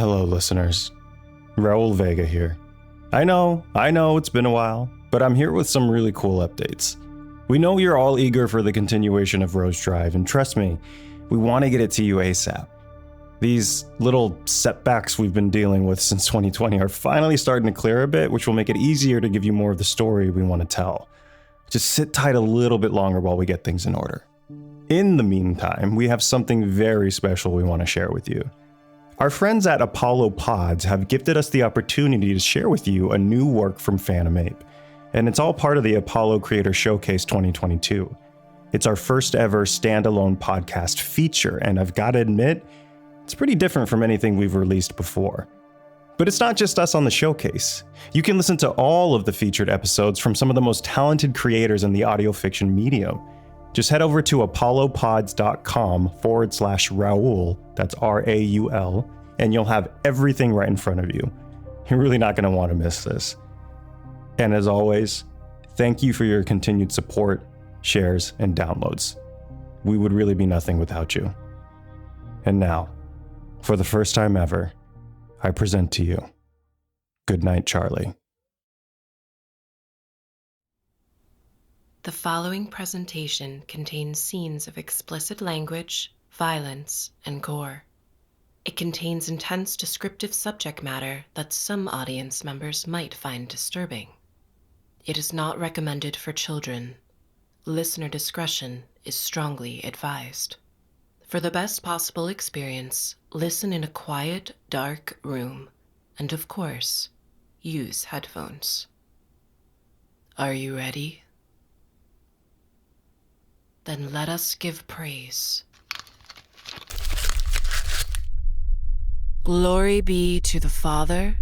Hello, listeners. Raul Vega here. I know, it's been a while, but I'm here with some really cool updates. We know you're all eager for the continuation of Rose Drive, and trust me, we want to get it to you ASAP. These little setbacks we've been dealing with since 2020 are finally starting to clear a bit, which will make it easier to give you more of the story we want to tell. Just sit tight a little bit longer while we get things in order. In the meantime, we have something very special we want to share with you. Our friends at Apollo Pods have gifted us the opportunity to share with you a new work from Phantom Ape, and it's all part of the Apollo Creator Showcase 2022. It's our first ever standalone podcast feature, and I've got to admit, it's pretty different from anything we've released before. But it's not just us on the showcase. You can listen to all of the featured episodes from some of the most talented creators in the audio fiction medium. Just head over to apollopods.com/Raul, that's R-A-U-L, and you'll have everything right in front of you. You're really not going to want to miss this. And as always, thank you for your continued support, shares, and downloads. We would really be nothing without you. And now, for the first time ever, I present to you Goodnight Charlie. The following presentation contains scenes of explicit language, violence, and gore. It contains intense descriptive subject matter that some audience members might find disturbing. It is not recommended for children. Listener discretion is strongly advised. For the best possible experience, listen in a quiet, dark room, and of course, use headphones. Are you ready? Then let us give praise. Glory be to the Father,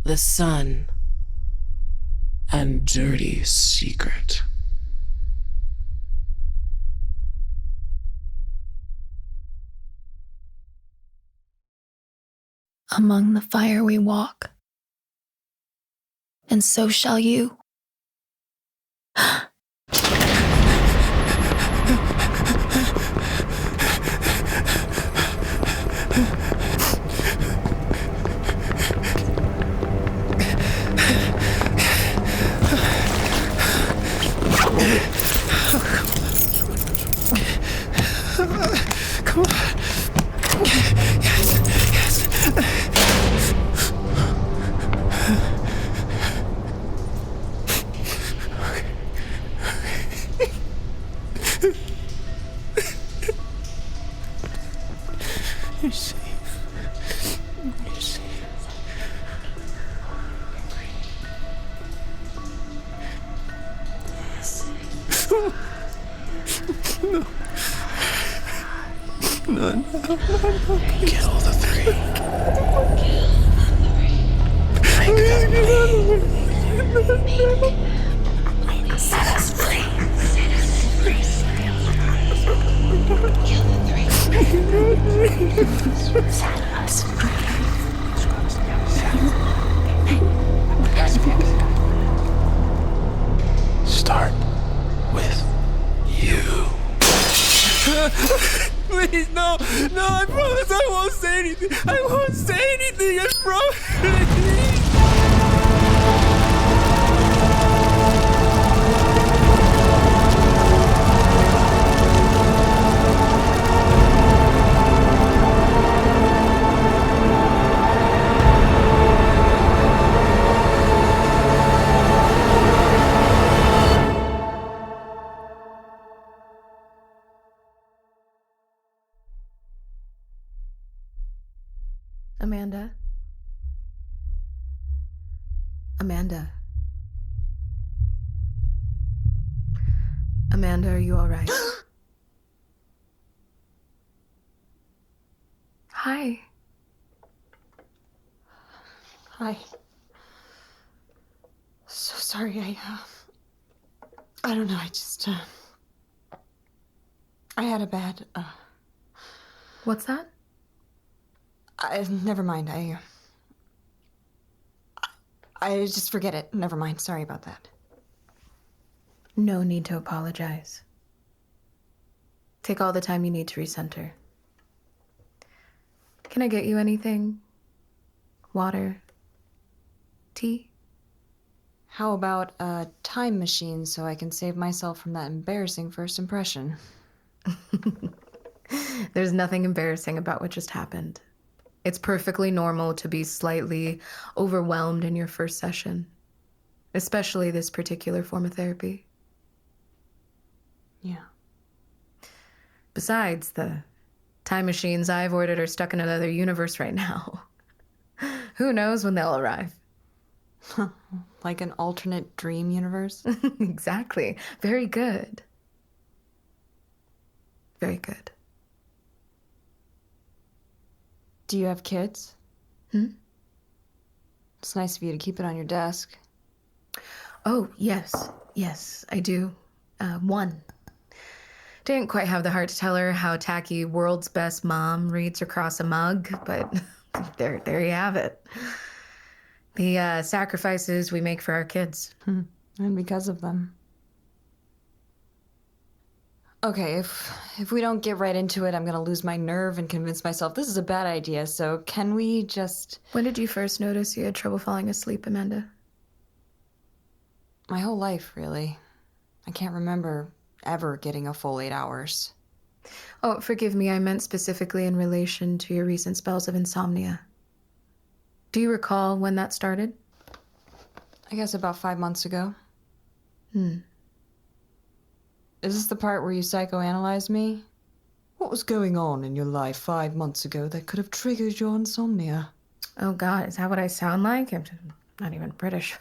the Son, and dirty secret. Among the fire we walk, and so shall you. Come on. Yes. You're safe. You're safe. No. Kill the three. Set us free. Kill the three. Set us free. Start with you. Please, no, I promise I won't say anything. I promise. Amanda, are you all right? Hi. Hi. So sorry, I don't know, I had a bad, What's that? never mind, I just forget it. Never mind, sorry about that. No need to apologize. Take all the time you need to recenter. Can I get you anything? water, tea. How about a time machine so I can save myself from that embarrassing first impression? There's nothing embarrassing about what just happened. It's perfectly normal to be slightly overwhelmed in your first session, especially this particular form of therapy. Yeah. Besides, the time machines I've ordered are stuck in another universe right now. Who knows when they'll arrive? Like an alternate dream universe? Exactly. Very good. Very good. Do you have kids? It's nice of you to keep it on your desk. Oh, yes. Yes, I do. One. Didn't quite have the heart to tell her how tacky world's best mom reads across a mug, but there you have it. The sacrifices we make for our kids. And because of them. Okay, if we don't get right into it, I'm gonna lose my nerve and convince myself this is a bad idea, so can we just... When did you first notice you had trouble falling asleep, Amanda? My whole life, really. I can't remember ever getting a full 8 hours. Oh, forgive me, I meant specifically in relation to your recent spells of insomnia. Do you recall when that started? I guess about 5 months ago. Is this the part where you psychoanalyze me? What was going on in your life 5 months ago that could have triggered your insomnia? Oh God, is that what I sound like? I'm not even British.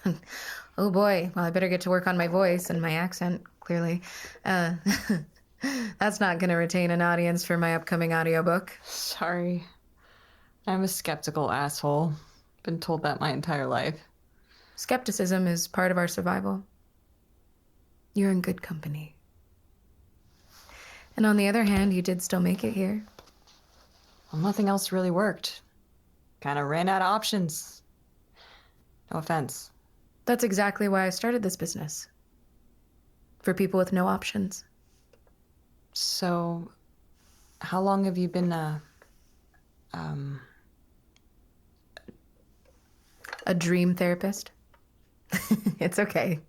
Oh boy, well I better get to work on my voice and my accent, clearly. That's not gonna retain an audience for my upcoming audiobook. Sorry. I'm a skeptical asshole. Been told that my entire life. Skepticism is part of our survival. You're in good company. And on the other hand, you did still make it here. Well, nothing else really worked. Kind of ran out of options. No offense. That's exactly why I started this business. For people with no options. So, how long have you been, A dream therapist? It's okay.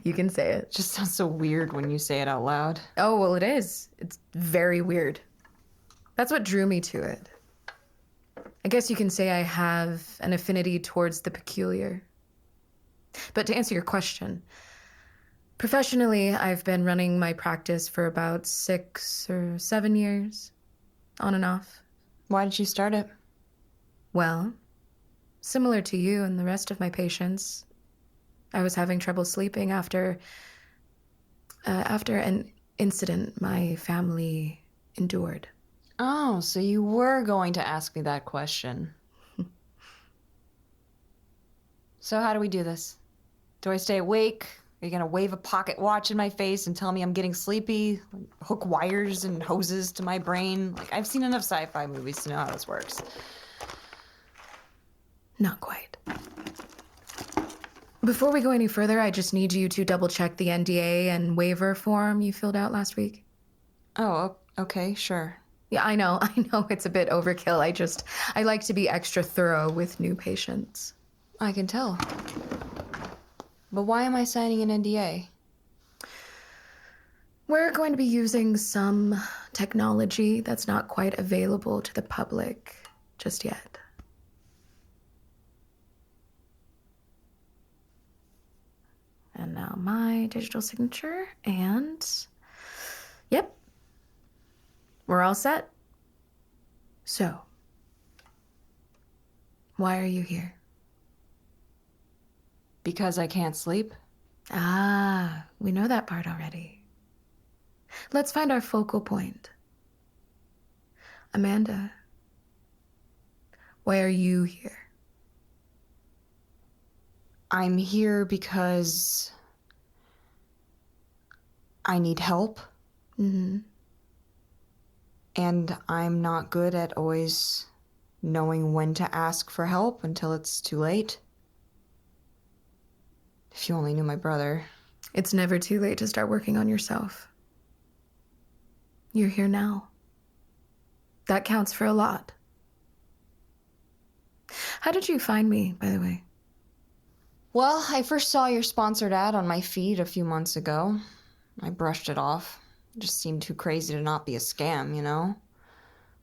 You can say it. Just sounds so weird when you say it out loud. Oh, well, it is. It's very weird. That's what drew me to it. I guess you can say I have an affinity towards the peculiar. But to answer your question, professionally, I've been running my practice for about 6 or 7 years, on and off. Why did you start it? Well, similar to you and the rest of my patients, I was having trouble sleeping after an incident my family endured. Oh, so you were going to ask me that question. So how do we do this? Do I stay awake? Are you gonna wave a pocket watch in my face and tell me I'm getting sleepy? Hook wires and hoses to my brain? Like, I've seen enough sci-fi movies to know how this works. Not quite. Before we go any further, I just need you to double-check the NDA and waiver form you filled out last week. Oh, okay, sure. Yeah, I know it's a bit overkill. I like to be extra thorough with new patients. I can tell. But why am I signing an NDA? We're going to be using some technology that's not quite available to the public just yet. And now my digital signature, and yep, we're all set. So, why are you here? Because I can't sleep? Ah, we know that part already. Let's find our focal point. Amanda, why are you here? I'm here because I need help. Mm-hmm. And I'm not good at always knowing when to ask for help until it's too late. If you only knew my brother. It's never too late to start working on yourself. You're here now. That counts for a lot. How did you find me, by the way? Well, I first saw your sponsored ad on my feed a few months ago. I brushed it off. It just seemed too crazy to not be a scam, you know?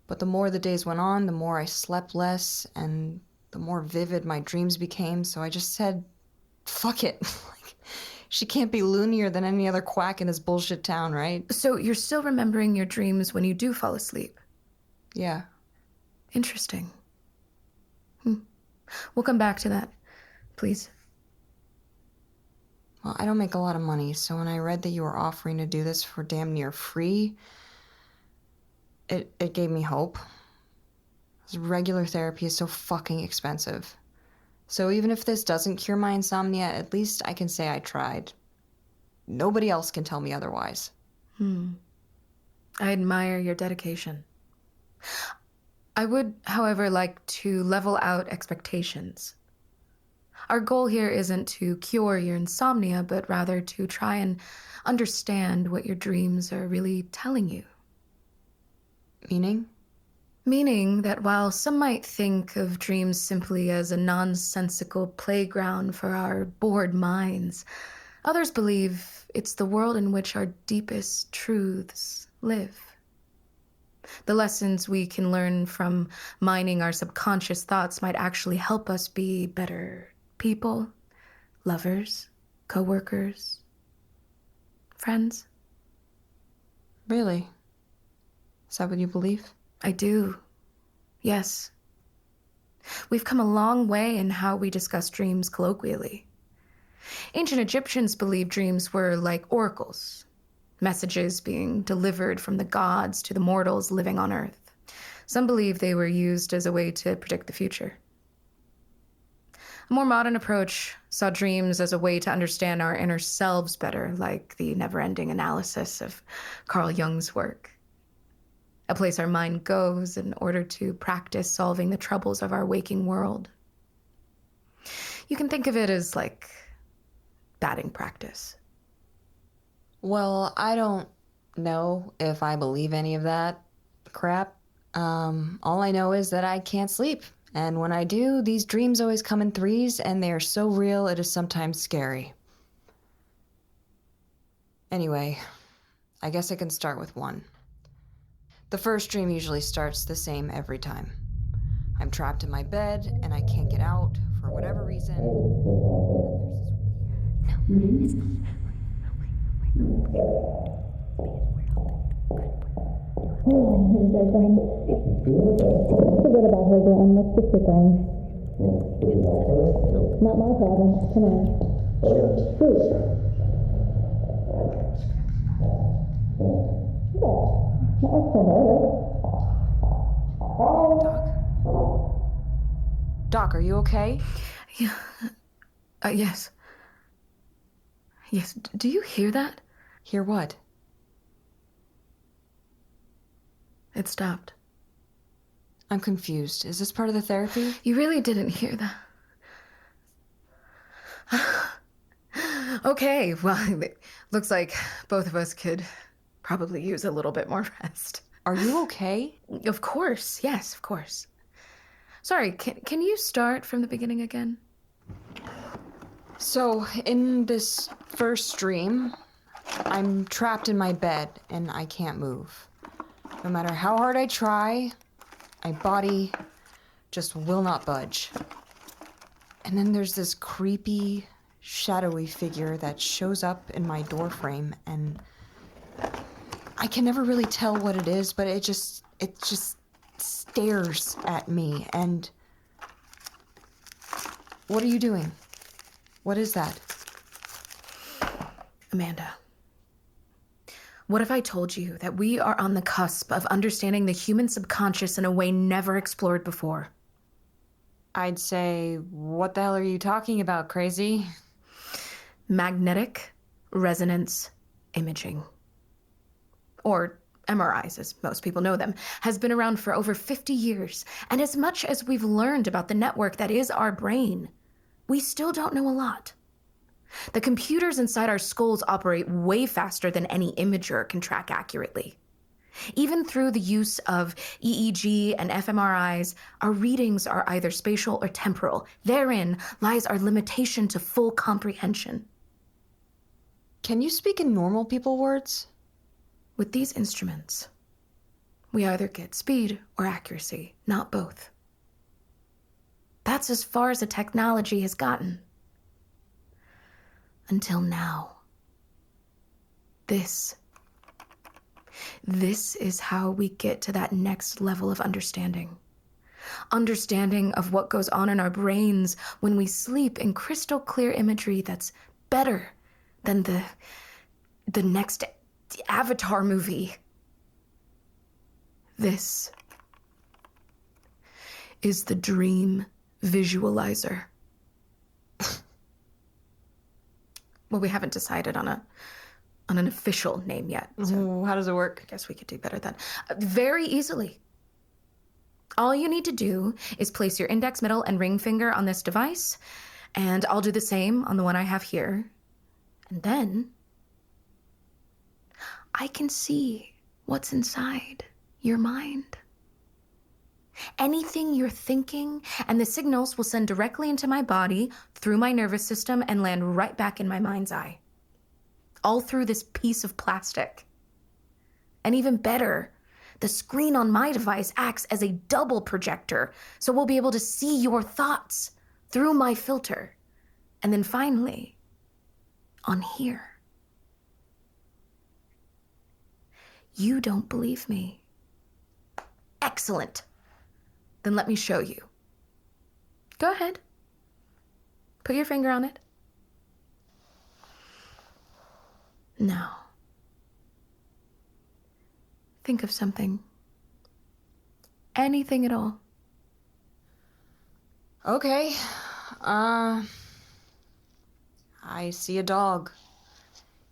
But the more the days went on, the more I slept less, and the more vivid my dreams became, so I just said, fuck it. Like, she can't be loonier than any other quack in this bullshit town, right? So you're still remembering your dreams when you do fall asleep? Yeah. Interesting. We'll come back to that, please. Well, I don't make a lot of money, so when I read that you were offering to do this for damn near free, it gave me hope. 'Cause regular therapy is so fucking expensive. So even if this doesn't cure my insomnia, at least I can say I tried. Nobody else can tell me otherwise. I admire your dedication. I would, however, like to level out expectations. Our goal here isn't to cure your insomnia, but rather to try and understand what your dreams are really telling you. Meaning? Meaning that while some might think of dreams simply as a nonsensical playground for our bored minds, others believe it's the world in which our deepest truths live. The lessons we can learn from mining our subconscious thoughts might actually help us be better people, lovers, co-workers, friends. Really? Is that what you believe? I do. Yes. We've come a long way in how we discuss dreams colloquially. Ancient Egyptians believed dreams were like oracles, messages being delivered from the gods to the mortals living on Earth. Some believe they were used as a way to predict the future. A more modern approach saw dreams as a way to understand our inner selves better, like the never-ending analysis of Carl Jung's work. A place our mind goes in order to practice solving the troubles of our waking world. You can think of it as like batting practice. Well, I don't know if I believe any of that crap. All I know is that I can't sleep. And when I do, these dreams always come in threes, and they are so real it is sometimes scary. Anyway, I guess I can start with one. The first dream usually starts the same every time. I'm trapped in my bed, and I can't get out for whatever reason. Forget about her, Dan. Let's just get going. Not my problem. Come on. Shoot. Doc, are you okay? Yeah. Yes. Yes. Do you hear that? Hear what? It stopped. I'm confused. Is this part of the therapy? You really didn't hear that. Okay, well, it looks like both of us could probably use a little bit more rest. Are you okay? Of course, yes, of course. Sorry, can you start from the beginning again? So, in this first dream, I'm trapped in my bed and I can't move. No matter how hard I try, my body just will not budge. And then there's this creepy, shadowy figure that shows up in my doorframe, and I can never really tell what it is, but it just stares at me. And what are you doing? What is that? Amanda, what if I told you that we are on the cusp of understanding the human subconscious in a way never explored before? I'd say, what the hell are you talking about, crazy? Magnetic resonance imaging, or MRIs, as most people know them, has been around for over 50 years. And as much as we've learned about the network that is our brain, we still don't know a lot. The computers inside our skulls operate way faster than any imager can track accurately. Even through the use of EEG and fMRIs, our readings are either spatial or temporal. Therein lies our limitation to full comprehension. Can you speak in normal people words? With these instruments, we either get speed or accuracy, not both. That's as far as the technology has gotten. Until now. This is how we get to that next level of understanding. Understanding of what goes on in our brains when we sleep in crystal clear imagery that's better than the next Avatar movie. This is the dream visualizer. Well, we haven't decided on an official name yet. So How does it work? I guess we could do better then. Very easily. All you need to do is place your index, middle, and ring finger on this device, and I'll do the same on the one I have here. And then I can see what's inside your mind. Anything you're thinking, and the signals will send directly into my body, through my nervous system, and land right back in my mind's eye. All through this piece of plastic. And even better, the screen on my device acts as a double projector, so we'll be able to see your thoughts through my filter. And then finally, on here. You don't believe me. Excellent. Then let me show you. Go ahead. Put your finger on it. Now, think of something. Anything at all. Okay. I see a dog.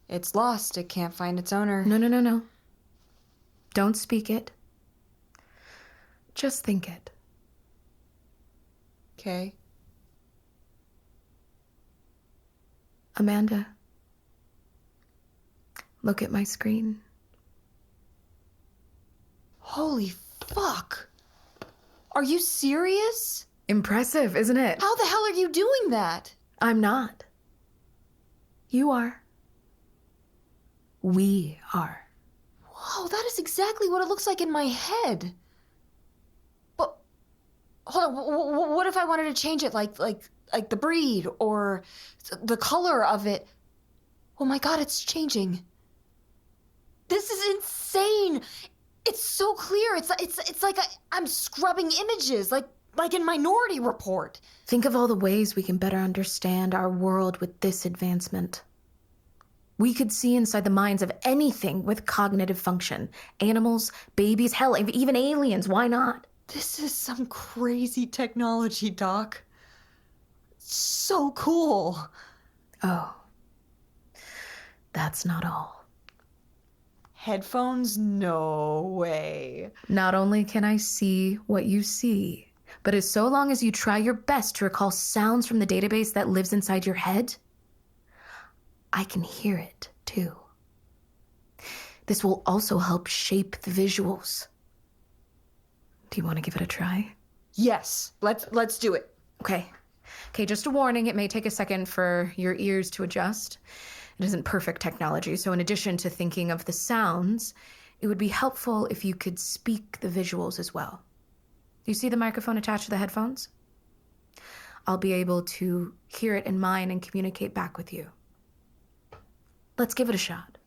It's lost. It can't find its owner. No. Don't speak it. Just think it. Okay. Amanda, look at my screen. Holy fuck. Are you serious? Impressive, isn't it? How the hell are you doing that? I'm not. You are. We are. Whoa, that is exactly what it looks like in my head. But, hold on, what if I wanted to change it, like the breed, or the color of it? Oh my god, it's changing. This is insane. It's so clear. It's like I'm scrubbing images, like in Minority Report. Think of all the ways we can better understand our world with this advancement. We could see inside the minds of anything with cognitive function. Animals, babies, hell, even aliens. Why not? This is some crazy technology, Doc. So cool. Oh. That's not all. Headphones? No way. Not only can I see what you see, but as so long as you try your best to recall sounds from the database that lives inside your head, I can hear it, too. This will also help shape the visuals. Do you want to give it a try? Yes, let's do it. Okay, just a warning, it may take a second for your ears to adjust. It isn't perfect technology, so in addition to thinking of the sounds, it would be helpful if you could speak the visuals as well. Do you see the microphone attached to the headphones? I'll be able to hear it in mine and communicate back with you. Let's give it a shot.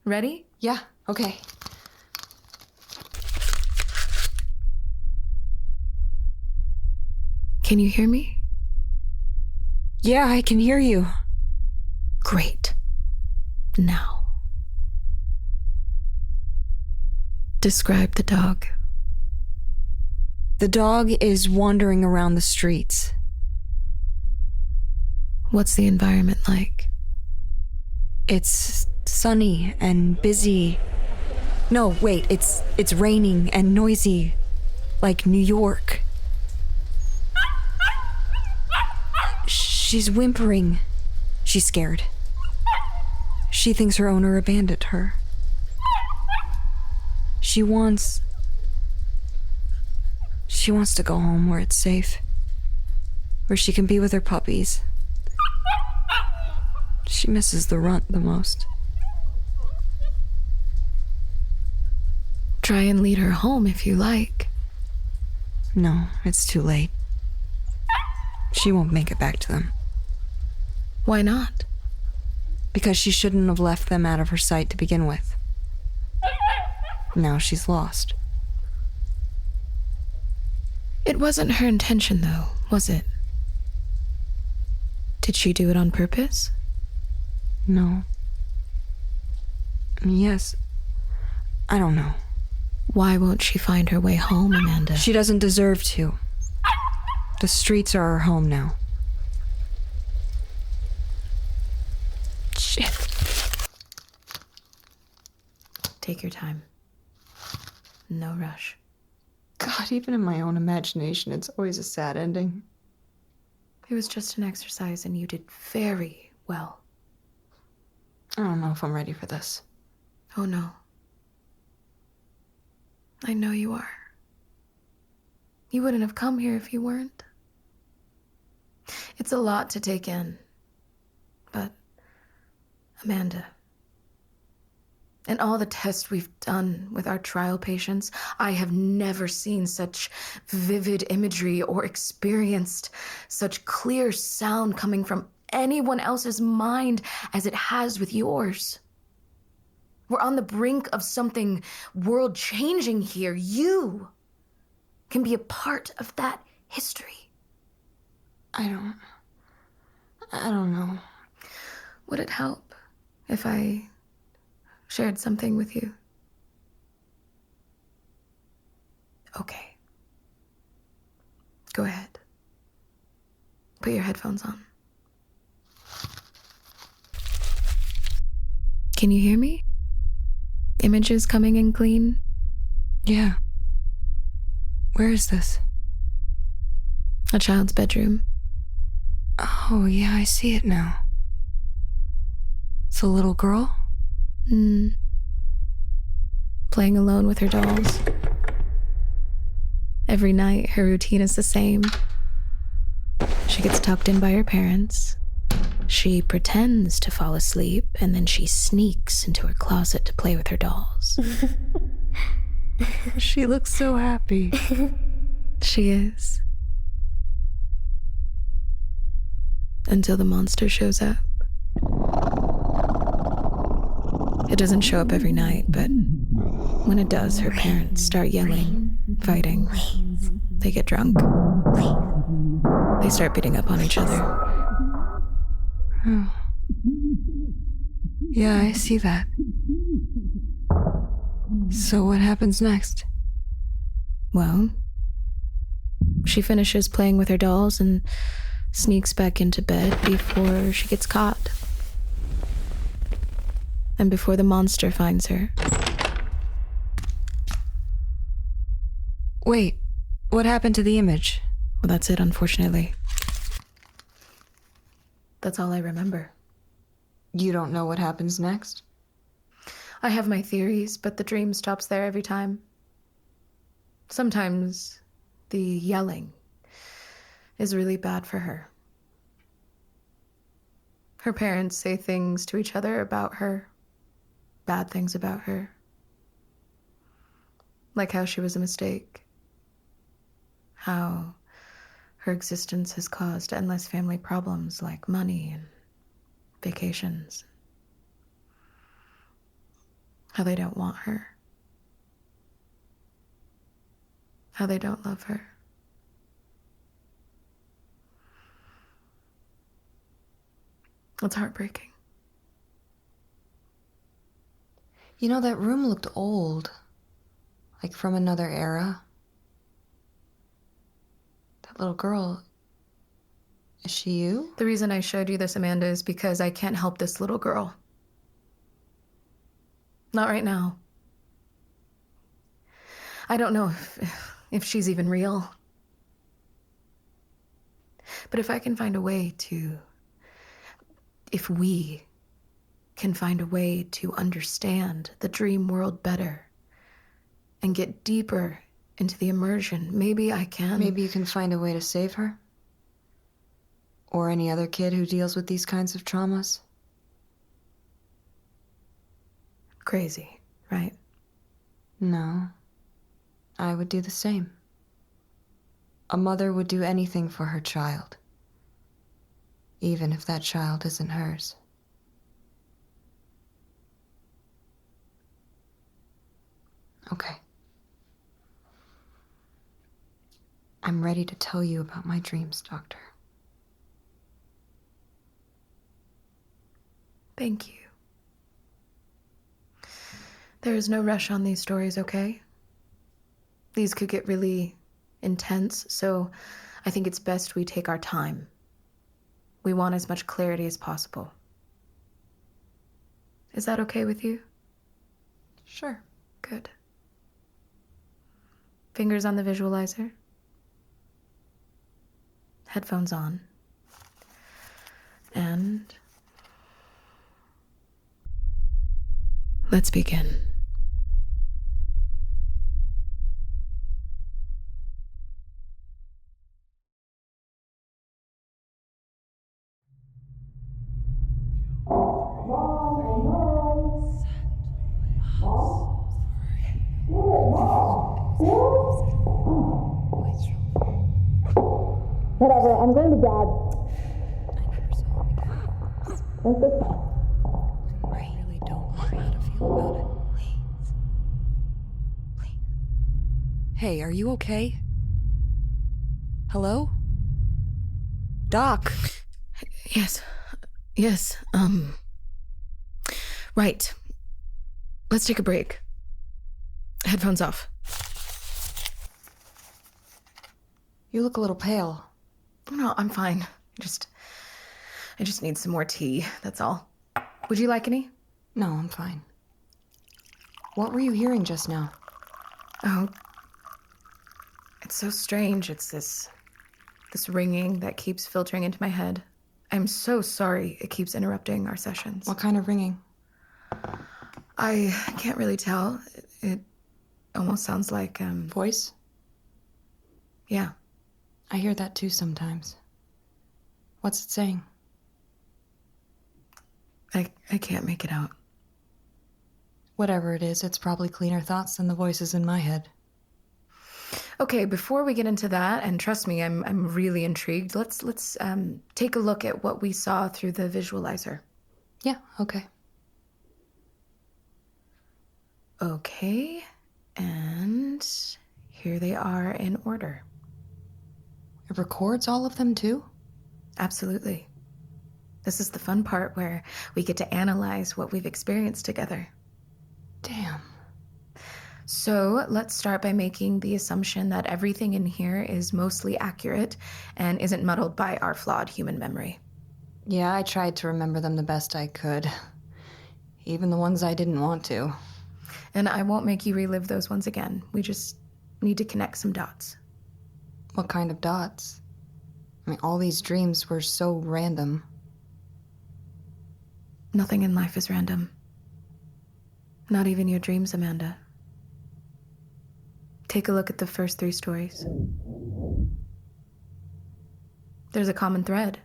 Ready? Yeah, okay. Can you hear me? Yeah, I can hear you. Great. Now, describe the dog. The dog is wandering around the streets. What's the environment like? It's sunny and busy. No, wait, it's raining and noisy, like New York. She's whimpering. She's scared. She thinks her owner abandoned her. She wants to go home where it's safe. Where she can be with her puppies. She misses the runt the most. Try and lead her home if you like. No, it's too late. She won't make it back to them. Why not? Because she shouldn't have left them out of her sight to begin with. Now she's lost. It wasn't her intention, though, was it? Did she do it on purpose? No. Yes. I don't know. Why won't she find her way home, Amanda? She doesn't deserve to. The streets are her home now. Shit. Take your time. No rush. God, even in my own imagination, it's always a sad ending. It was just an exercise, and you did very well. I don't know if I'm ready for this. Oh, no. I know you are. You wouldn't have come here if you weren't. It's a lot to take in. But, Amanda, in all the tests we've done with our trial patients, I have never seen such vivid imagery or experienced such clear sound coming from anyone else's mind as it has with yours. We're on the brink of something world-changing here. You can be a part of that history. I don't know. Would it help if I shared something with you? Okay. Go ahead. Put your headphones on. Can you hear me? Images coming in clean? Yeah. Where is this? A child's bedroom. Oh, yeah, I see it now. It's a little girl? Playing alone with her dolls. Every night, her routine is the same. She gets tucked in by her parents. She pretends to fall asleep, and then she sneaks into her closet to play with her dolls. She looks so happy. She is. Until the monster shows up. It doesn't show up every night, but when it does, her parents start yelling, fighting. They get drunk. They start beating up on each other. Oh. Yeah, I see that. So what happens next? Well, she finishes playing with her dolls and sneaks back into bed before she gets caught. And before the monster finds her. Wait, what happened to the image? Well, that's it, unfortunately. That's all I remember. You don't know what happens next? I have my theories, but the dream stops there every time. Sometimes the yelling is really bad for her. Her parents say things to each other about her, bad things about her. Like how she was a mistake. How her existence has caused endless family problems like money and vacations. How they don't want her. How they don't love her. It's heartbreaking. You know, that room looked old. Like from another era. That little girl, is she you? The reason I showed you this, Amanda, is because I can't help this little girl. Not right now. I don't know if she's even real. But if I can find a way to... If we can find a way to understand the dream world better, and get deeper into the immersion, maybe I can... Maybe you can find a way to save her? Or any other kid who deals with these kinds of traumas? Crazy, right? No. I would do the same. A mother would do anything for her child, even if that child isn't hers. Okay. I'm ready to tell you about my dreams, Doctor. Thank you. There is no rush on these stories, okay? These could get really intense, so I think it's best we take our time. We want as much clarity as possible. Is that okay with you? Sure. Good. Fingers on the visualizer. Headphones on. And let's begin. Whatever, I'm going to bed. I really don't know how to feel about it. Please. Hey, are you okay? Hello? Doc? Yes. Right. Let's take a break. Headphones off. You look a little pale. No, I'm fine. I just need some more tea, that's all. Would you like any? No, I'm fine. What were you hearing just now? Oh, it's so strange. It's this ringing that keeps filtering into my head. I'm so sorry it keeps interrupting our sessions. What kind of ringing? I can't really tell. It almost sounds like, Voice? yeah. I hear that too sometimes. What's it saying? I can't make it out. Whatever it is, it's probably cleaner thoughts than the voices in my head. Okay, before we get into that, and trust me, I'm really intrigued. Let's take a look at what we saw through the visualizer. Yeah, okay. Okay, and here they are in order. It records all of them too? Absolutely. This is the fun part where we get to analyze what we've experienced together. Damn. So let's start by making the assumption that everything in here is mostly accurate and isn't muddled by our flawed human memory. Yeah, I tried to remember them the best I could. Even the ones I didn't want to. And I won't make you relive those ones again. We just need to connect some dots. What kind of dots? I mean, all these dreams were so random. Nothing in life is random. Not even your dreams, Amanda. Take a look at the first 3 stories. There's a common thread.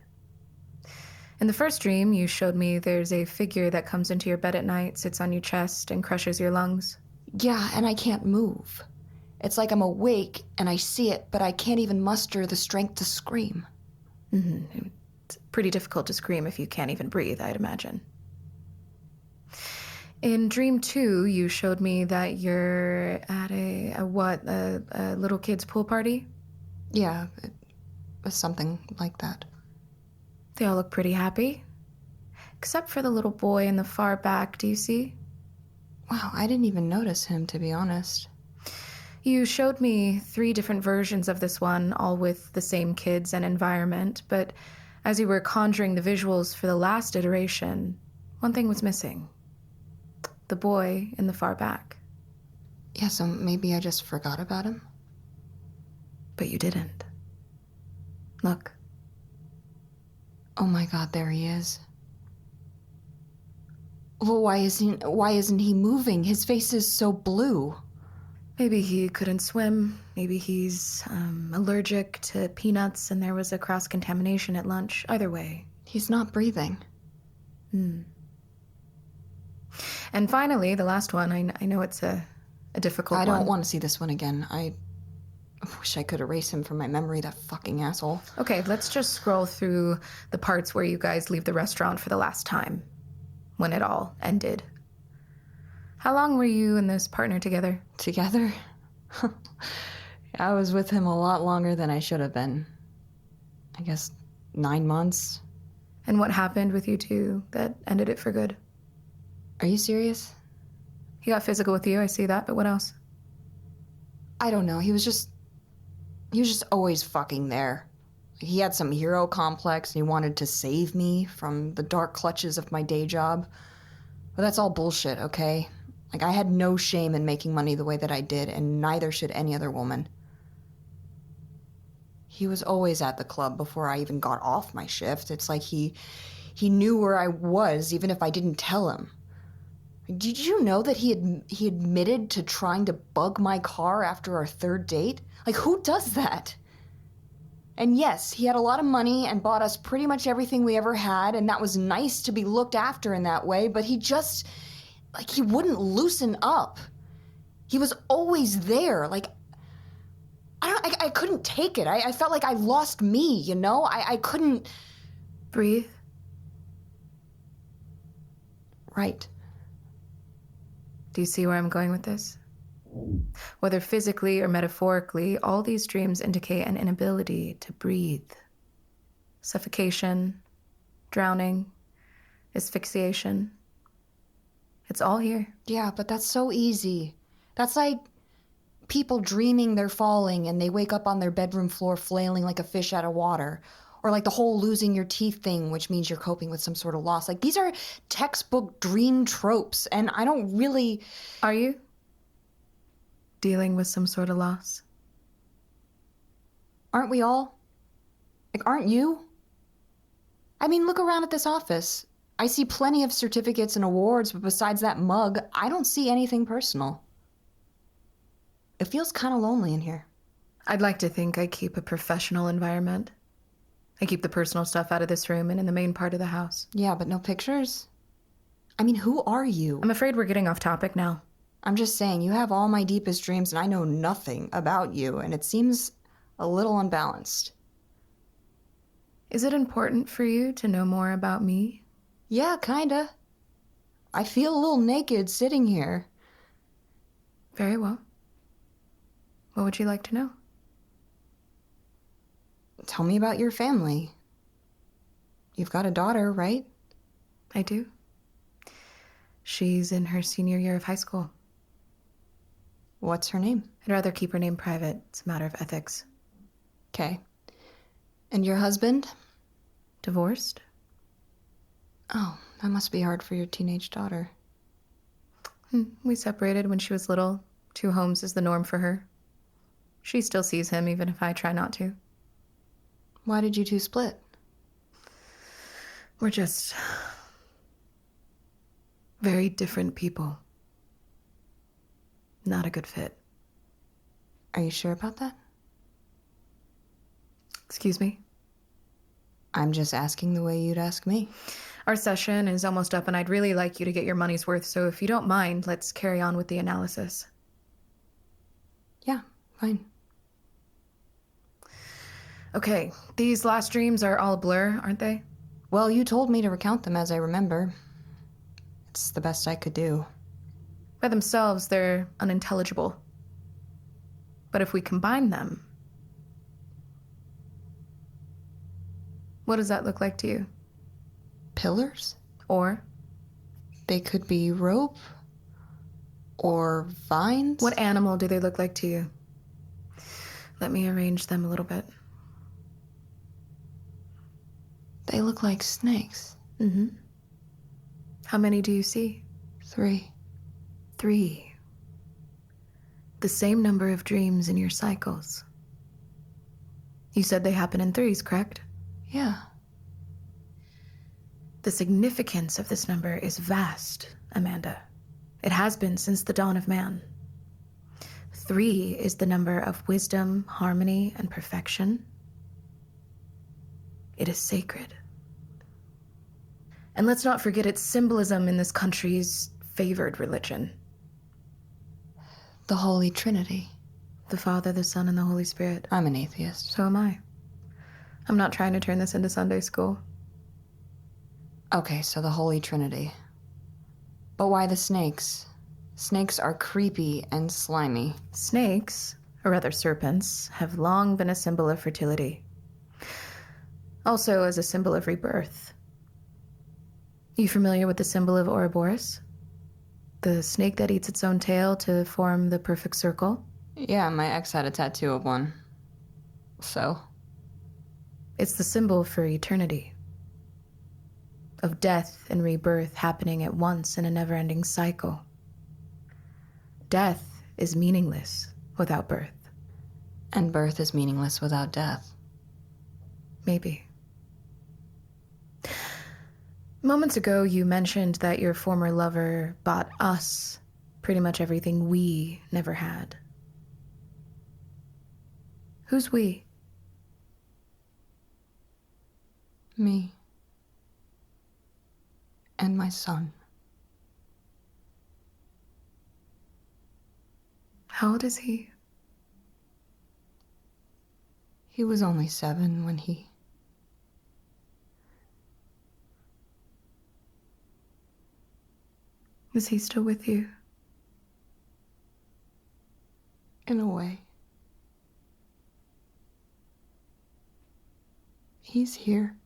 In the first dream, you showed me there's a figure that comes into your bed at night, sits on your chest, and crushes your lungs. Yeah, and I can't move. It's like I'm awake and I see it, but I can't even muster the strength to scream. Mm-hmm. It's pretty difficult to scream if you can't even breathe, I'd imagine. In dream 2, you showed me that you're at a little kid's pool party? Yeah, it was something like that. They all look pretty happy. Except for the little boy in the far back, do you see? Wow, I didn't even notice him, to be honest. You showed me 3 different versions of this one, all with the same kids and environment, but as you were conjuring the visuals for the last iteration, one thing was missing. The boy in the far back. Yeah, so maybe I just forgot about him? But you didn't. Look. Oh my god, there he is. Well, why isn't he moving? His face is so blue. Maybe he couldn't swim. Maybe he's allergic to peanuts and there was a cross-contamination at lunch. Either way. He's not breathing. And finally, the last one. I know it's a difficult one. I don't want to see this one again. I wish I could erase him from my memory, that fucking asshole. Okay, let's just scroll through the parts where you guys leave the restaurant for the last time. When it all ended. How long were you and this partner together? Together? I was with him a lot longer than I should have been. I guess 9 months. And what happened with you two that ended it for good? Are you serious? He got physical with you, I see that, but what else? I don't know. He was just always fucking there. He had some hero complex and he wanted to save me from the dark clutches of my day job. But that's all bullshit, okay? Like, I had no shame in making money the way that I did, and neither should any other woman. He was always at the club before I even got off my shift. It's like he knew where I was, even if I didn't tell him. Did you know that he admitted to trying to bug my car after our third date? Like, who does that? And yes, he had a lot of money and bought us pretty much everything we ever had, and that was nice to be looked after in that way, but he just, like, he wouldn't loosen up. He was always there. Like, I couldn't take it. I felt like I lost me, you know? I couldn't... Breathe. Right. Do you see where I'm going with this? Whether physically or metaphorically, all these dreams indicate an inability to breathe. Suffocation, drowning, asphyxiation. It's all here. Yeah, but that's so easy. That's like people dreaming they're falling and they wake up on their bedroom floor flailing like a fish out of water. Or like the whole losing your teeth thing, which means you're coping with some sort of loss. Like, these are textbook dream tropes, and I don't really... Are you dealing with some sort of loss? Aren't we all? Like, aren't you? I mean, look around at this office. I see plenty of certificates and awards, but besides that mug, I don't see anything personal. It feels kind of lonely in here. I'd like to think I keep a professional environment. I keep the personal stuff out of this room and in the main part of the house. Yeah, but no pictures? I mean, who are you? I'm afraid we're getting off topic now. I'm just saying, you have all my deepest dreams and I know nothing about you, and it seems a little unbalanced. Is it important for you to know more about me? Yeah, kinda. I feel a little naked sitting here. Very well. What would you like to know? Tell me about your family. You've got a daughter, right? I do. She's in her senior year of high school. What's her name? I'd rather keep her name private. It's a matter of ethics. Okay. And your husband? Divorced? Oh, that must be hard for your teenage daughter. We separated when she was little. 2 homes is the norm for her. She still sees him, even if I try not to. Why did you two split? We're just very different people. Not a good fit. Are you sure about that? Excuse me? I'm just asking the way you'd ask me. Our session is almost up and I'd really like you to get your money's worth, so if you don't mind, let's carry on with the analysis. Yeah, fine. Okay, these last dreams are all a blur, aren't they? Well, you told me to recount them as I remember. It's the best I could do. By themselves, they're unintelligible. But if we combine them... What does that look like to you? Pillars? Or? They could be rope. Or vines. What animal do they look like to you? Let me arrange them a little bit. They look like snakes. Mm-hmm. How many do you see? 3. 3. The same number of dreams in your cycles. You said they happen in 3s, correct? Yeah. The significance of this number is vast, Amanda. It has been since the dawn of man. 3 is the number of wisdom, harmony, and perfection. It is sacred. And let's not forget its symbolism in this country's favored religion. The Holy Trinity. The Father, the Son, and the Holy Spirit. I'm an atheist. So am I. I'm not trying to turn this into Sunday school. Okay, so the Holy Trinity. But why the snakes? Snakes are creepy and slimy. Snakes, or rather serpents, have long been a symbol of fertility. Also as a symbol of rebirth. You familiar with the symbol of Ouroboros? The snake that eats its own tail to form the perfect circle? Yeah, my ex had a tattoo of one. So? It's the symbol for eternity. Of death and rebirth happening at once in a never-ending cycle. Death is meaningless without birth. And birth is meaningless without death. Maybe. Moments ago, you mentioned that your former lover bought us pretty much everything we never had. Who's we? Me. And my son. How old is he? He was only 7 when he... Is he still with you? In a way. He's here.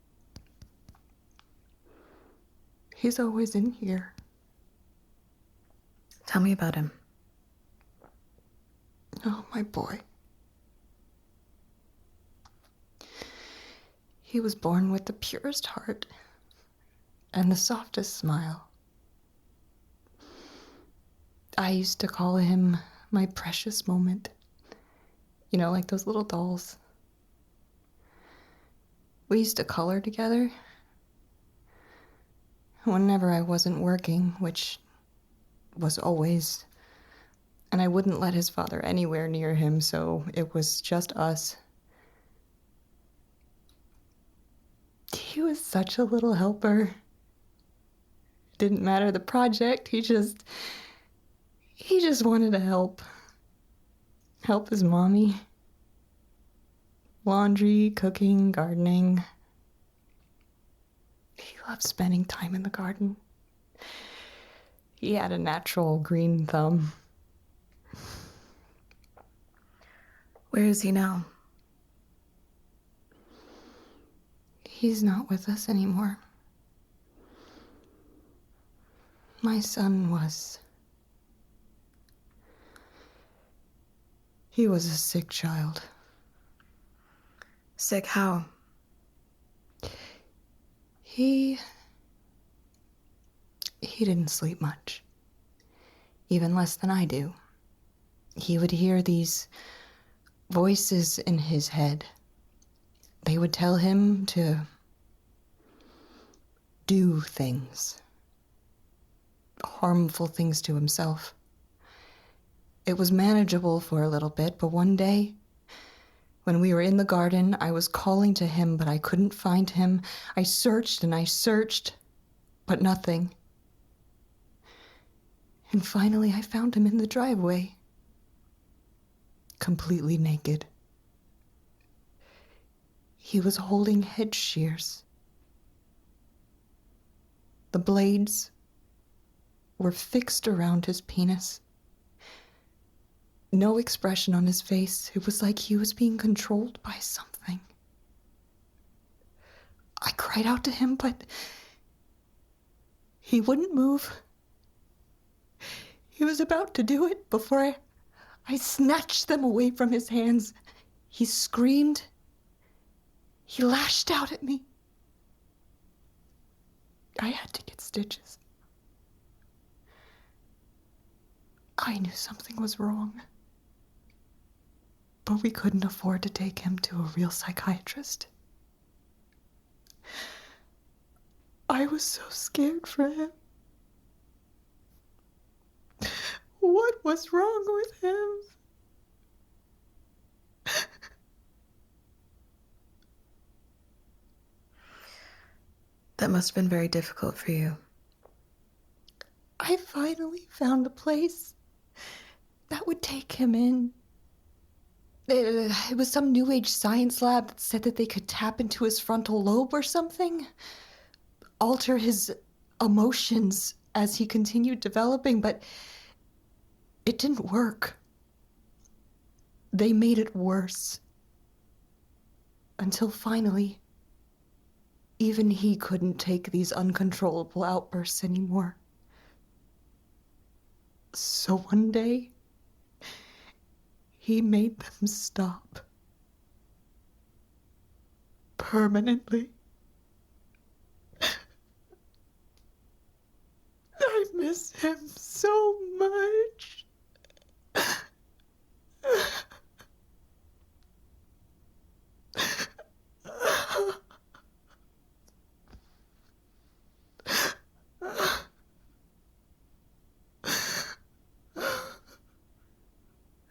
He's always in here. Tell me about him. Oh, my boy. He was born with the purest heart and the softest smile. I used to call him my precious moment. You know, like those little dolls. We used to color together. Whenever I wasn't working, which was always, and I wouldn't let his father anywhere near him, so it was just us. He was such a little helper. Didn't matter the project, he just wanted to help. Help his mommy. Laundry, cooking, gardening. He loved spending time in the garden. He had a natural green thumb. Where is he now? He's not with us anymore. My son was. He was a sick child. Sick how? He didn't sleep much. Even less than I do. He would hear these voices in his head. They would tell him to do things. Harmful things to himself. It was manageable for a little bit, but one day, when we were in the garden, I was calling to him, but I couldn't find him. I searched and I searched, but nothing. And finally, I found him in the driveway. Completely naked. He was holding hedge shears. The blades were fixed around his penis. No expression on his face. It was like he was being controlled by something. I cried out to him, but he wouldn't move. He was about to do it before I snatched them away from his hands. He screamed. He lashed out at me. I had to get stitches. I knew something was wrong. But we couldn't afford to take him to a real psychiatrist. I was so scared for him. What was wrong with him? That must have been very difficult for you. I finally found a place that would take him in. It was some new age science lab that said that they could tap into his frontal lobe or something, alter his emotions as he continued developing, but it didn't work. They made it worse. Until finally, even he couldn't take these uncontrollable outbursts anymore. So one day, he made them stop. Permanently. I miss him so much.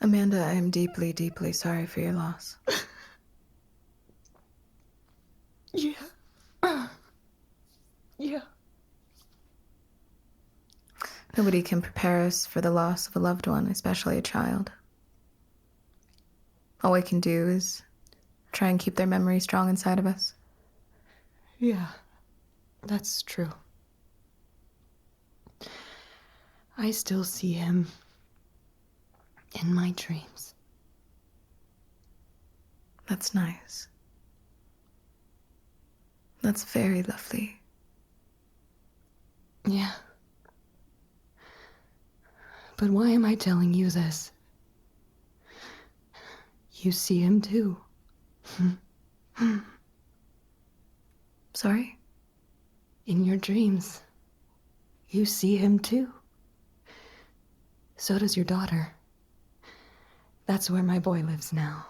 Amanda, I am deeply, deeply sorry for your loss. Yeah. Yeah. Nobody can prepare us for the loss of a loved one, especially a child. All we can do is try and keep their memory strong inside of us. Yeah, that's true. I still see him in my dreams. That's nice. That's very lovely. Yeah. But why am I telling you this? You see him too. Sorry? In your dreams. You see him too. So does your daughter. That's where my boy lives now.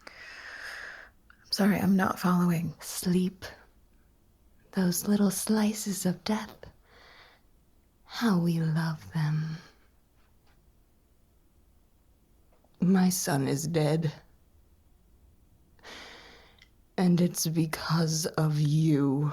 I'm sorry, I'm not following. Sleep. Those little slices of death. How we love them. My son is dead. And it's because of you.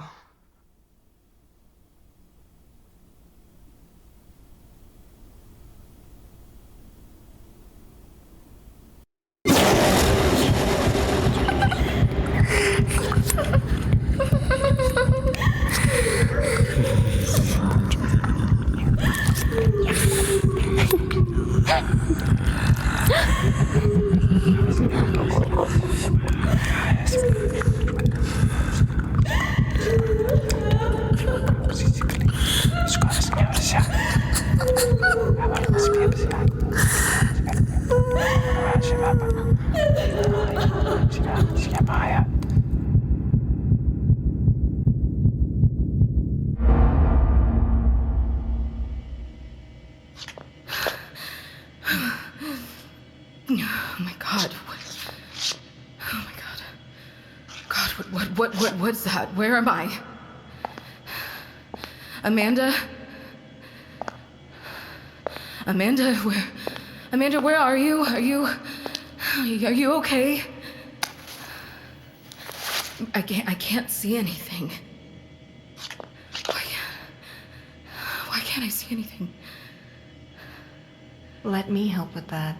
Oh my God. Oh my God. God, what's that? Where am I? Amanda? Amanda, where are you? Are you okay? I can't see anything. Why can't I see anything? Let me help with that.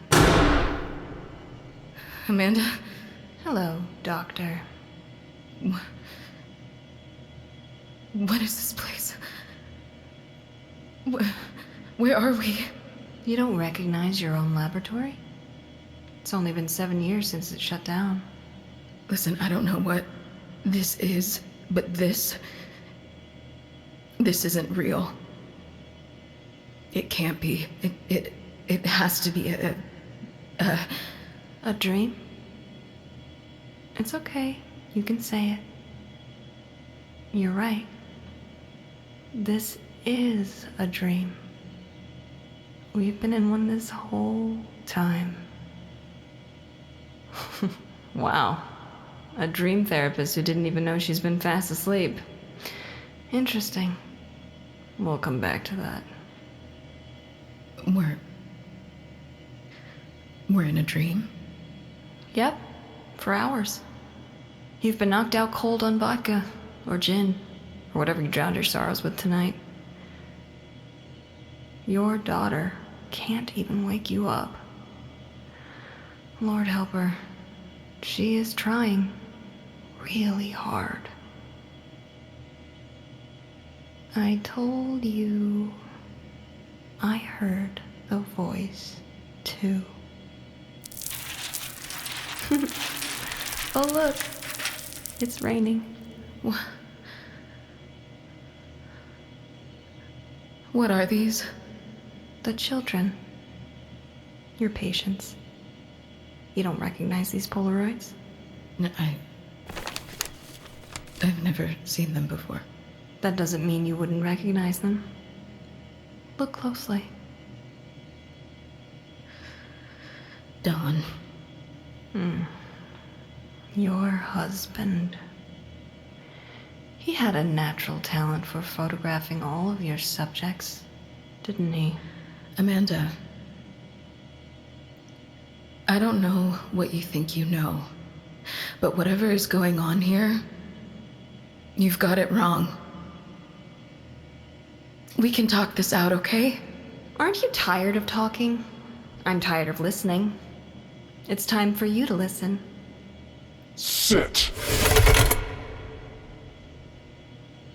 Amanda? Hello, Doctor. What is this place? Where are we? You don't recognize your own laboratory? It's only been 7 years since it shut down. Listen, I don't know what this is, but this isn't real. It can't be. It has to be A dream? It's okay. You can say it. You're right. This is a dream. We've been in one this whole time. Wow. A dream therapist who didn't even know she's been fast asleep. Interesting. We'll come back to that. We're in a dream? Yep. For hours. You've been knocked out cold on vodka. or gin, or whatever you drowned your sorrows with tonight. Your daughter can't even wake you up. Lord help her. She is trying really hard. I told you I heard a voice, too. Oh, look. It's raining. What are these? The children. Your patients. You don't recognize these Polaroids? No, I've never seen them before. That doesn't mean you wouldn't recognize them. Look closely. Don. Your husband. He had a natural talent for photographing all of your subjects, didn't he? Amanda. I don't know what you think you know, but whatever is going on here, you've got it wrong. We can talk this out, okay? Aren't you tired of talking? I'm tired of listening. It's time for you to listen. Sit.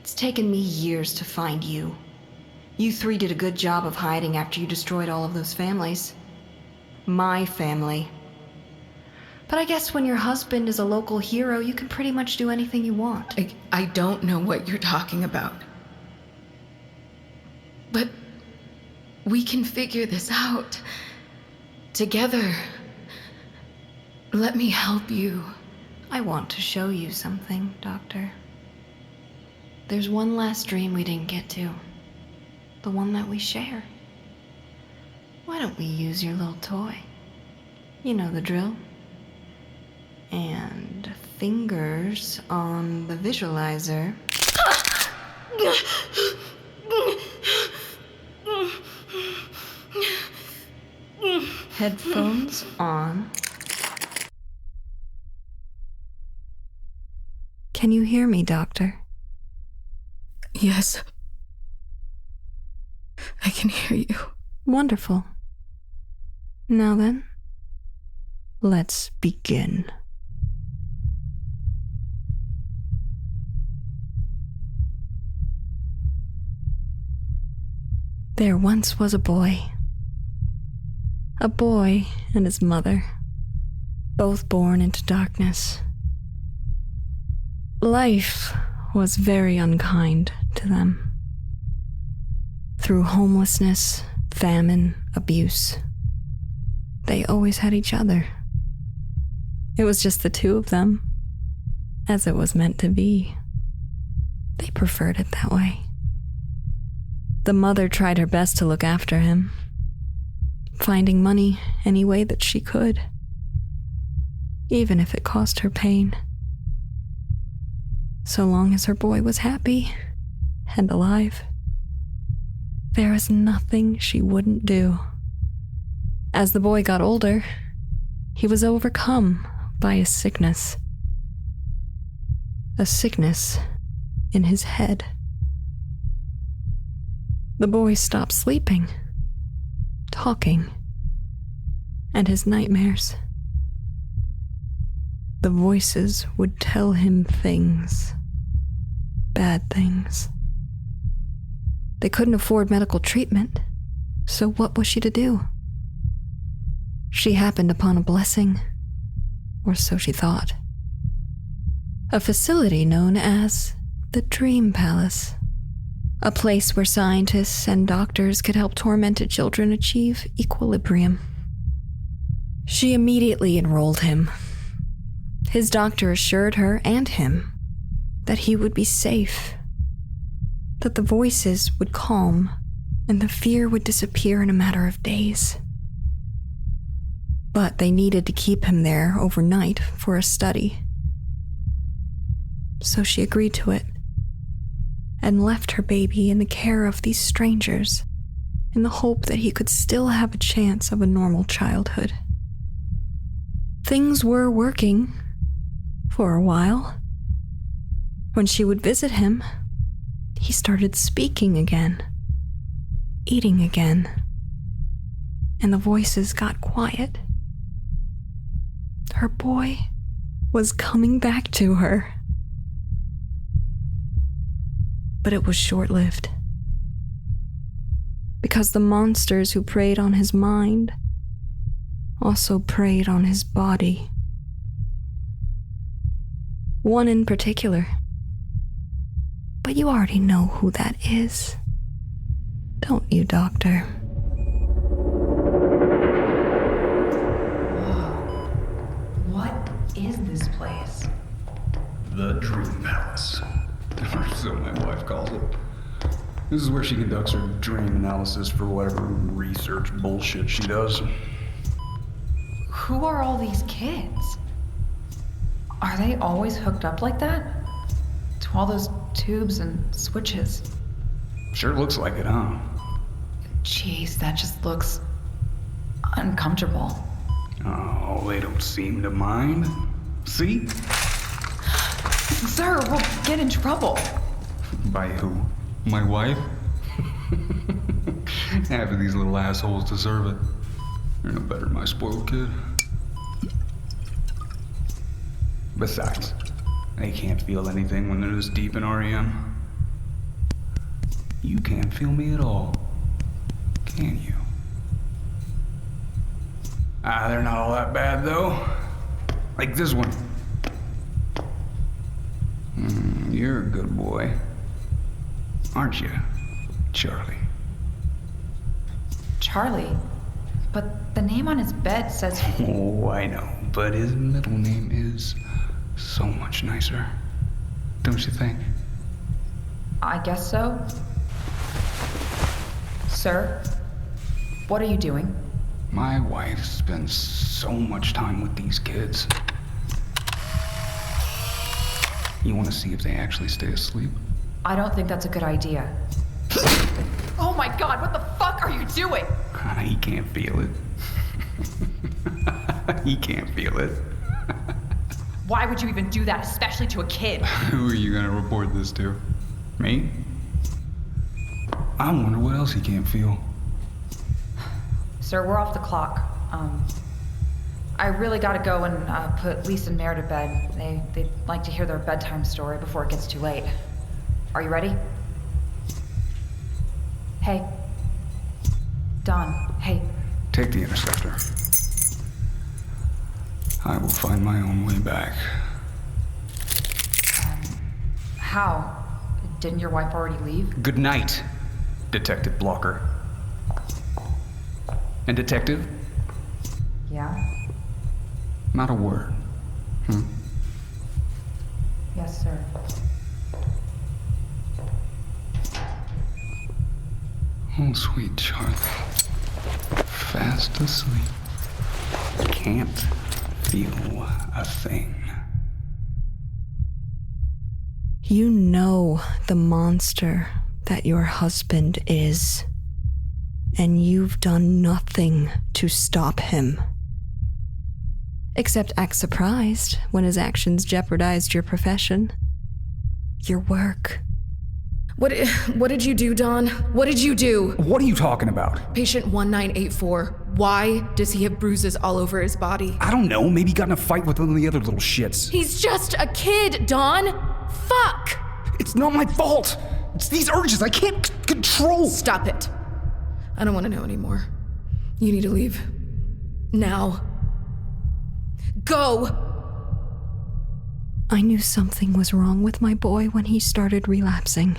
It's taken me years to find you. You three did a good job of hiding after you destroyed all of those families. My family. But I guess when your husband is a local hero, you can pretty much do anything you want. I don't know what you're talking about. But we can figure this out. Together. Let me help you. I want to show you something, Doctor. There's one last dream we didn't get to. The one that we share. Why don't we use your little toy? You know the drill. And fingers on the visualizer. Headphones on. Can you hear me, Doctor? Yes. I can hear you. Wonderful. Now then, let's begin. There once was a boy. A boy and his mother, both born into darkness. Life was very unkind to them. Through homelessness, famine, abuse, they always had each other. It was just the two of them, as it was meant to be. They preferred it that way. The mother tried her best to look after him, finding money any way that she could, even if it cost her pain. So long as her boy was happy and alive, there was nothing she wouldn't do. As the boy got older, he was overcome by a sickness. A sickness in his head. The boy stopped sleeping, talking, and his nightmares. The voices would tell him things. Bad things. They couldn't afford medical treatment, so what was she to do? She happened upon a blessing, or so she thought. A facility known as the Dream Palace. A place where scientists and doctors could help tormented children achieve equilibrium. She immediately enrolled him. His doctor assured her and him that he would be safe, that the voices would calm and the fear would disappear in a matter of days. But they needed to keep him there overnight for a study. So she agreed to it and left her baby in the care of these strangers in the hope that he could still have a chance of a normal childhood. Things were working for a while. When she would visit him, he started speaking again, eating again, and the voices got quiet. Her boy was coming back to her. But it was short-lived. Because the monsters who preyed on his mind also preyed on his body. One in particular. But you already know who that is, don't you, Doctor? What is this place? The Dream Palace. Or so my wife calls it. This is where she conducts her dream analysis for whatever research bullshit she does. Who are all these kids? Are they always hooked up like that? To all those tubes and switches? Sure looks like it, huh? Jeez, that just looks uncomfortable. Oh, they don't seem to mind. See? Sir, we'll get in trouble. By who? My wife? Half of these little assholes deserve it. They're no better than my spoiled kid. Besides, they can't feel anything when they're this deep in REM. You can't feel me at all, can you? They're not all that bad, though. Like this one. You're a good boy. Aren't you, Charlie? Charlie? But the name on his bed says... Oh, I know, but his middle name is so much nicer. Don't you think? I guess so. Sir, what are you doing? My wife spends so much time with these kids. You want to see if they actually stay asleep? I don't think that's a good idea. Oh my god, what the fuck are you doing? He can't feel it. He can't feel it. Why would you even do that, especially to a kid? Who are you gonna report this to? Me? I wonder what else he can't feel. Sir, we're off the clock. I really gotta go and put Lisa and Mare to bed. They'd like to hear their bedtime story before it gets too late. Are you ready? Hey. Don, hey. Take the interceptor. I will find my own way back. How? Didn't your wife already leave? Good night, Detective Blocker. And Detective? Yeah? Not a word. Yes, sir. Oh, sweet Charlie. Fast asleep. Can't feel a thing. You know the monster that your husband is, and you've done nothing to stop him. Except act surprised when his actions jeopardized your profession, your work. What did you do, Don? What did you do? What are you talking about? Patient 1984. Why does he have bruises all over his body? I don't know. Maybe he got in a fight with one of the other little shits. He's just a kid, Don. Fuck! It's not my fault. It's these urges I can't control. Stop it. I don't want to know anymore. You need to leave. Now. Go! I knew something was wrong with my boy when he started relapsing.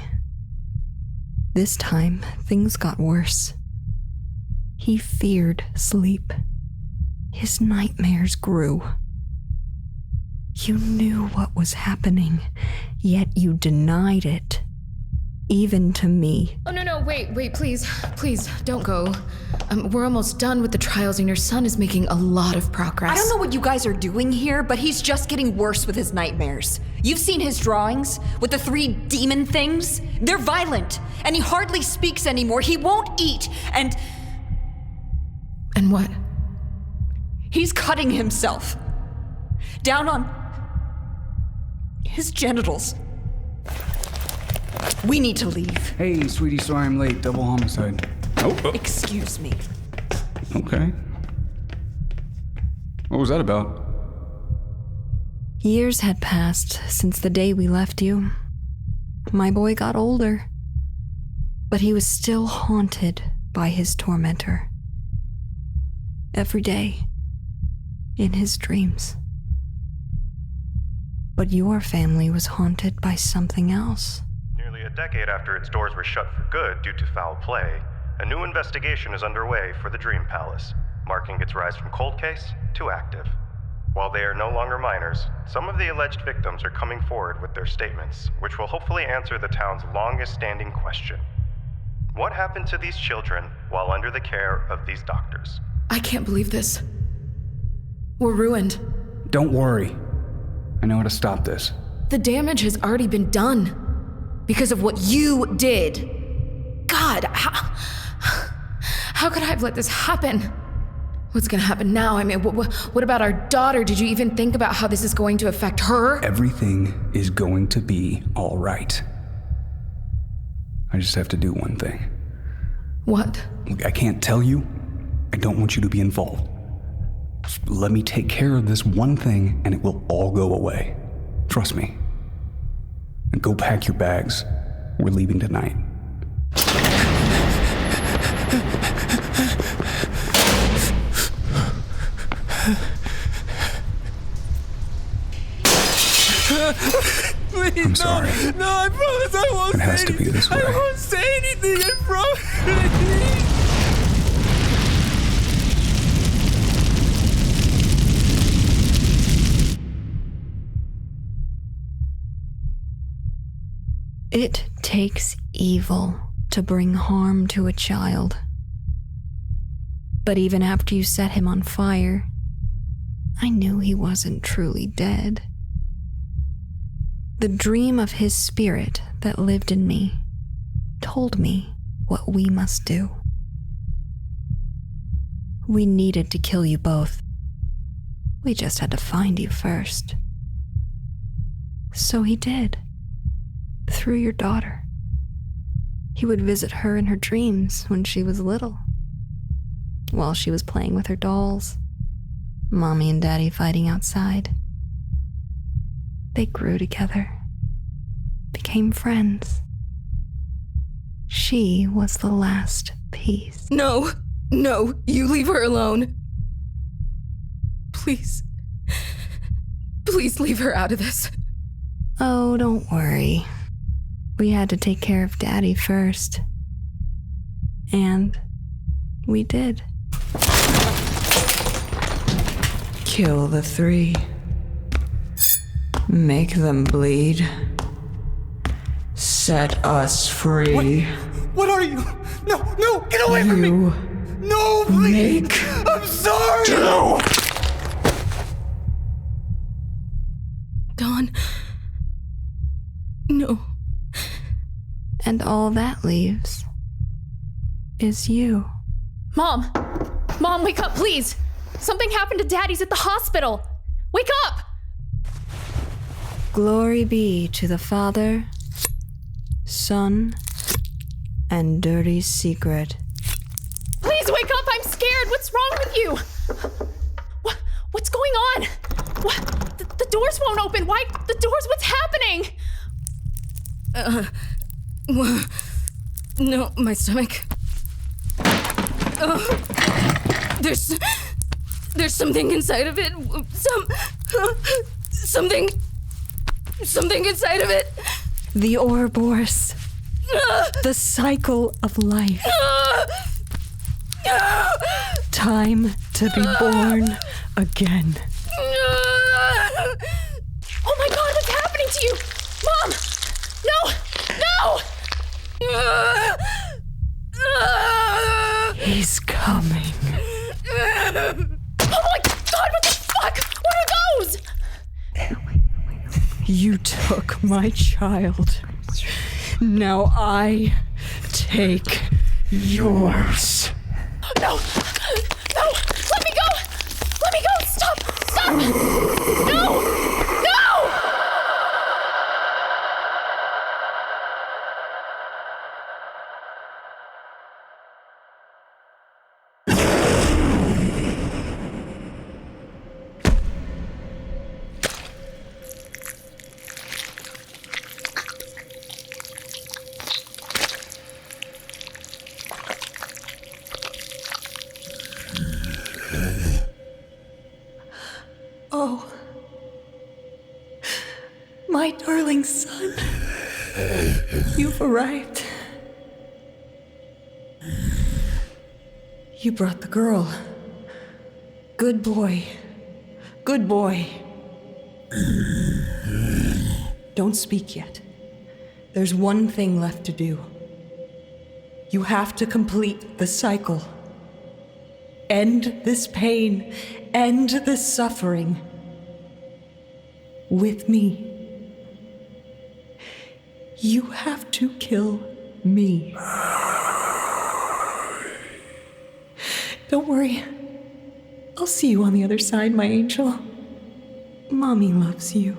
This time, things got worse. He feared sleep. His nightmares grew. You knew what was happening, yet you denied it. Even to me. Oh, no, wait, please, don't go. We're almost done with the trials and your son is making a lot of progress. I don't know what you guys are doing here, but he's just getting worse with his nightmares. You've seen his drawings with the 3 demon things? They're violent, and he hardly speaks anymore. He won't eat, and what? He's cutting himself. Down on his genitals. We need to leave. Hey, sweetie, sorry I'm late. Double homicide. Oh. Excuse me. Okay. What was that about? Years had passed since the day we left you. My boy got older, but he was still haunted by his tormentor. Every day, in his dreams. But your family was haunted by something else. Nearly a decade after its doors were shut for good due to foul play, a new investigation is underway for the Dream Palace, marking its rise from cold case to active. While they are no longer minors, some of the alleged victims are coming forward with their statements, which will hopefully answer the town's longest-standing question. What happened to these children while under the care of these doctors? I can't believe this. We're ruined. Don't worry. I know how to stop this. The damage has already been done because of what you did. God, how could I have let this happen? What's gonna happen now? I mean, what about our daughter? Did you even think about how this is going to affect her? Everything is going to be all right. I just have to do one thing. What? Look, I can't tell you. I don't want you to be involved. Just let me take care of this one thing and it will all go away. Trust me. And go pack your bags. We're leaving tonight. Please, I'm sorry. No, I promise I won't It say has to be anything. this way. I won't say anything, I promise. It takes evil to bring harm to a child. But even after you set him on fire, I knew he wasn't truly dead. The dream of his spirit that lived in me told me what we must do. We needed to kill you both. We just had to find you first. So he did. Through your daughter. He would visit her in her dreams when she was little. While she was playing with her dolls. Mommy and Daddy fighting outside. They grew together. Became friends. She was the last piece. No, you leave her alone. Please. Please leave her out of this. Oh, don't worry. We had to take care of Daddy first. And we did. Kill the 3. Make them bleed. Set us free. What are you? No, get away from me! No, please! I'm sorry! Dawn. No. And all that leaves is you. Mom, wake up, please! Something happened to Daddy's at the hospital! Wake up! Glory be to the Father, Son, and dirty secret. Please wake up! I'm scared! What's wrong with you? What's going on? What? The doors won't open! Why? The doors, what's happening? No, my stomach. There's something inside of it. Something inside of it. The Ouroboros. The cycle of life. Time to be born again. Oh my God, what's happening to you? Mom! No! He's coming. Oh my God, what the fuck? What are those? You took my child. Now I take yours. No! Let me go! Stop! No! Oh, my darling son, you've arrived. You brought the girl. Good boy. Good boy. Don't speak yet. There's one thing left to do. You have to complete the cycle. End this pain. End this suffering. With me. You have to kill me. Don't worry. I'll see you on the other side, my angel. Mommy loves you.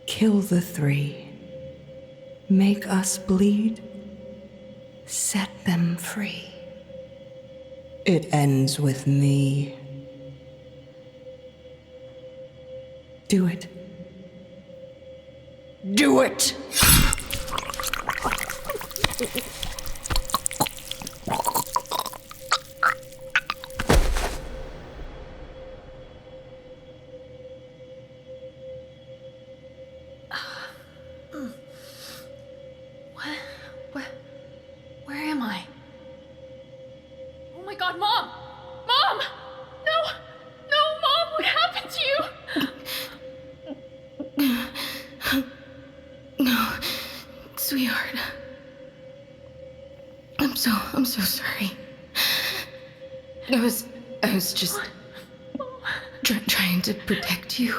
Kill the 3. Make us bleed. Set them free. It ends with me. Do it. Do it! Where am I? Oh my god, Mom! Mom! No! No, Mom! What happened to you? No, sweetheart. I'm so sorry. I was just trying to protect you.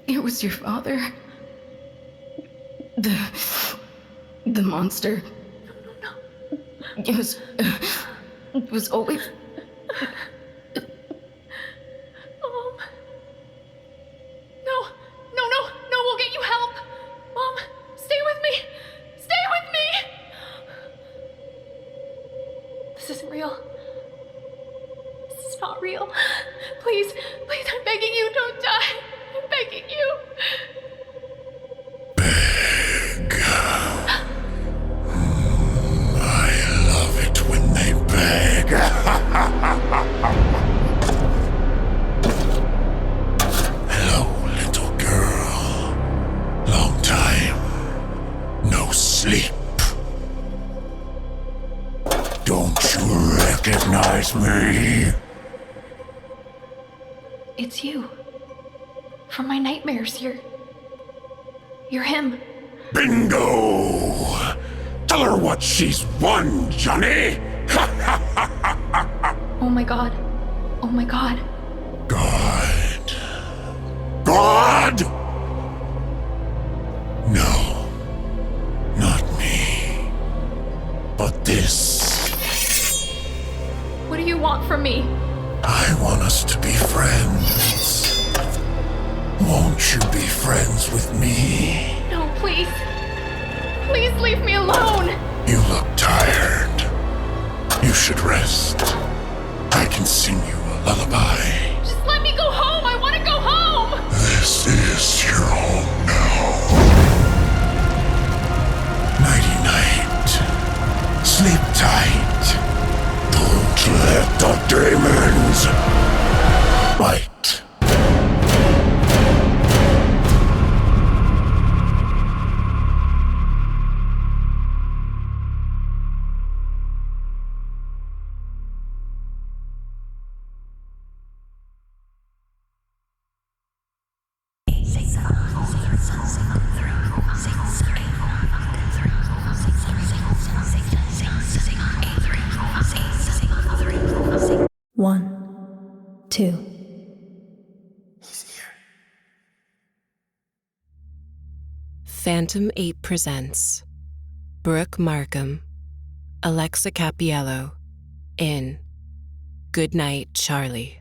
It was your father. The monster. No. It was always... Mom. No, we'll get you help. Mom, stay with me. Stay with me. This isn't real. This is not real. Please, I'm begging you, don't die. I'm begging you. I love it when they beg. Hello, little girl. Long time. No sleep. Don't you recognize me? It's you. From my nightmares, you're him. Bingo! Tell her what she's won, Johnny! Oh my god. God? No. Not me. But this. What do you want from me? I want us to be friends. Won't you be friends with me? No, please. Please leave me alone. You look tired. You should rest. I can sing you a lullaby. Just let me go home. I want to go home. This is your home now. Nighty-night. Sleep tight. Don't let the demons bite. One, two. Phantom 8 presents Brooke Markham, Alexa Cappiello in Goodnight Charlie,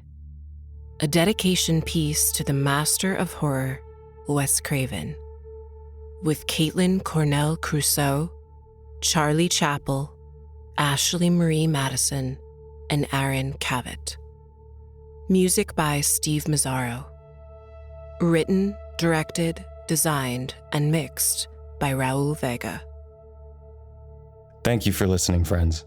a dedication piece to the master of horror, Wes Craven, with Kaitlin Cornell Krusoe, Charlie Chappell, Ashley Marie Madison, and Aaron Cavette. Music by Steve Mazzaro. Written, directed, designed, and mixed by Raul Vega. Thank you for listening, friends.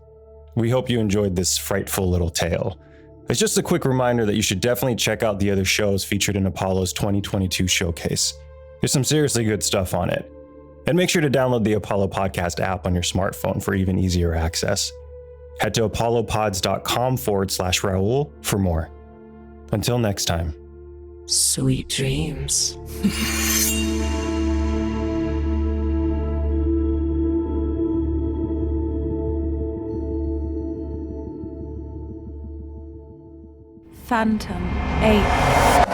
We hope you enjoyed this frightful little tale. It's just a quick reminder that you should definitely check out the other shows featured in Apollo's 2022 showcase. There's some seriously good stuff on it. And make sure to download the Apollo Podcast app on your smartphone for even easier access. Head to apollopods.com/Raoul for more. Until next time. Sweet dreams. Phantom 8.